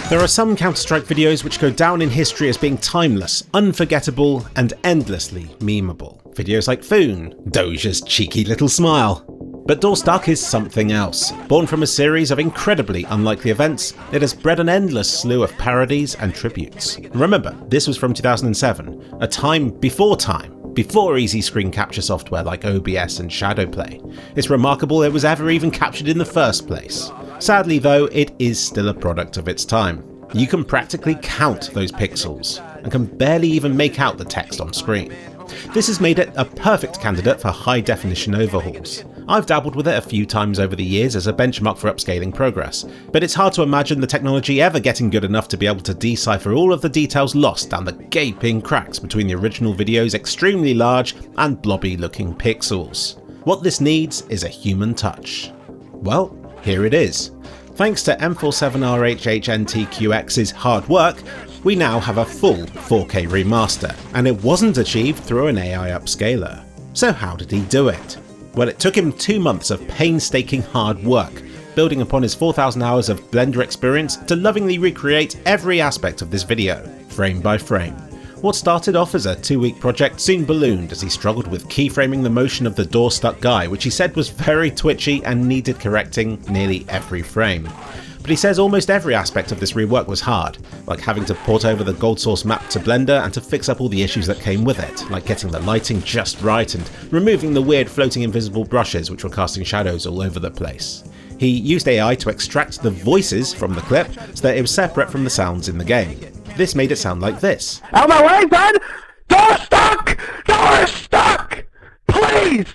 There are some Counter-Strike videos which go down in history as being timeless, unforgettable, and endlessly memeable. Videos like Foon, Doja's cheeky little smile. But Doorstuck is something else. Born from a series of incredibly unlikely events, it has bred an endless slew of parodies and tributes. Remember, this was from 2007, a time, before easy screen capture software like OBS and Shadowplay. It's remarkable it was ever even captured in the first place. Sadly though, it is still a product of its time. You can practically count those pixels, and can barely even make out the text on screen. This has made it a perfect candidate for high definition overhauls. I've dabbled with it a few times over the years as a benchmark for upscaling progress, but it's hard to imagine the technology ever getting good enough to be able to decipher all of the details lost down the gaping cracks between the original video's extremely large and blobby looking pixels. What this needs is a human touch. Well, here it is. Thanks to M47RHHNTQX's hard work, we now have a full 4K remaster, and it wasn't achieved through an AI upscaler. So how did he do it? Well, it took him 2 months of painstaking hard work, building upon his 4,000 hours of Blender experience to lovingly recreate every aspect of this video, frame by frame. What started off as a 2-week project soon ballooned as he struggled with keyframing the motion of the door-stuck guy, which he said was very twitchy and needed correcting nearly every frame. But he says almost every aspect of this rework was hard, like having to port over the gold source map to Blender and to fix up all the issues that came with it, like getting the lighting just right and removing the weird floating invisible brushes which were casting shadows all over the place. He used AI to extract the voices from the clip so that it was separate from the sounds in the game. This made it sound like this. Out my way, son! Door stuck! Door stuck! Please!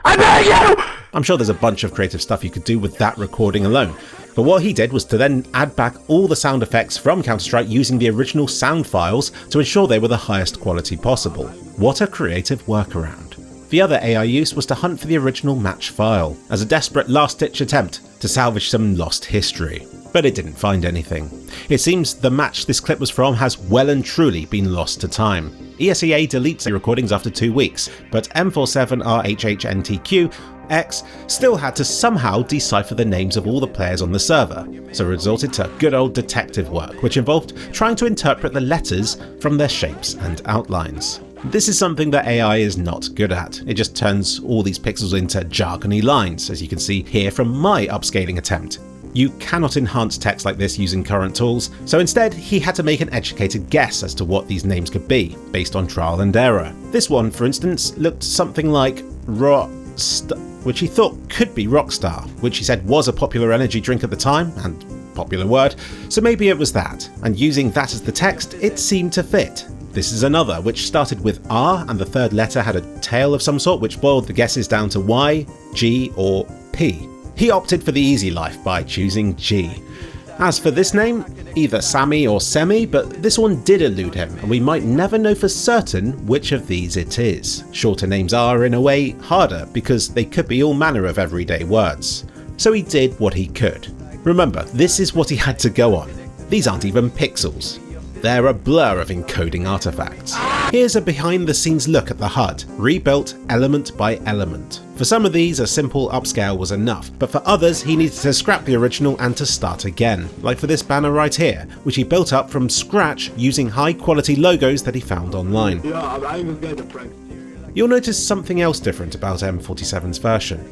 I beg you! I'm sure there's a bunch of creative stuff you could do with that recording alone, but what he did was to then add back all the sound effects from Counter-Strike using the original sound files to ensure they were the highest quality possible. What a creative workaround. The other AI use was to hunt for the original match file, as a desperate last-ditch attempt to salvage some lost history. But it didn't find anything. It seems the match this clip was from has well and truly been lost to time. ESEA deletes the recordings after 2 weeks, but M47RHHNTQX still had to somehow decipher the names of all the players on the server, so it resulted to good old detective work, which involved trying to interpret the letters from their shapes and outlines. This is something that AI is not good at. It just turns all these pixels into jargony lines, as you can see here from my upscaling attempt. You cannot enhance text like this using current tools, so instead he had to make an educated guess as to what these names could be, based on trial and error. This one, for instance, looked something like which he thought could be Rockstar, which he said was a popular energy drink at the time, and popular word, so maybe it was that, and using that as the text, it seemed to fit. This is another, which started with R and the third letter had a tail of some sort which boiled the guesses down to Y, G or P. He opted for the easy life by choosing G. As for this name, either Sammy or Semi, but this one did elude him and we might never know for certain which of these it is. Shorter names are, in a way, harder because they could be all manner of everyday words. So he did what he could. Remember, this is what he had to go on. These aren't even pixels. They're a blur of encoding artifacts. Here's a behind the scenes look at the HUD, rebuilt element by element. For some of these a simple upscale was enough, but for others he needed to scrap the original and to start again, like for this banner right here, which he built up from scratch using high quality logos that he found online. You'll notice something else different about M47's version.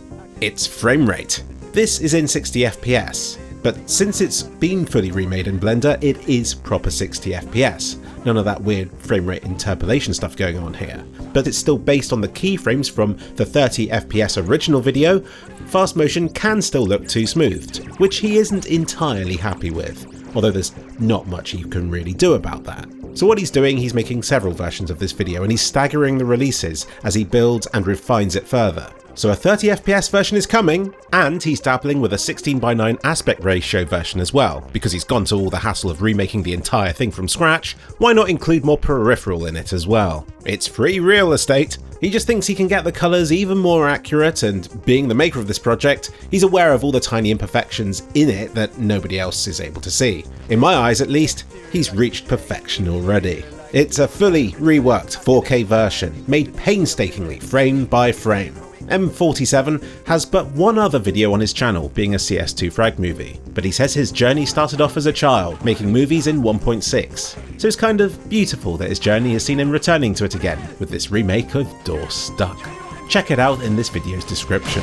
Its frame rate. This is in 60 FPS. But since it's been fully remade in Blender, it is proper 60 FPS. None of that weird frame rate interpolation stuff going on here. But it's still based on the keyframes from the 30 FPS original video. Fast motion can still look too smoothed, which he isn't entirely happy with, although there's not much you can really do about that. So what he's doing, he's making several versions of this video and he's staggering the releases as he builds and refines it further. So a 30 FPS version is coming, and he's dabbling with a 16:9 aspect ratio version as well, because he's gone to all the hassle of remaking the entire thing from scratch. Why not include more peripheral in it as well? It's free real estate. He just thinks he can get the colours even more accurate, and being the maker of this project, he's aware of all the tiny imperfections in it that nobody else is able to see. In my eyes at least, he's reached perfection already. It's a fully reworked 4K version, made painstakingly frame by frame. M47 has but one other video on his channel, being a CS2 frag movie, but he says his journey started off as a child, making movies in 1.6, so it's kind of beautiful that his journey has seen him returning to it again with this remake of Door Stuck. Check it out in this video's description.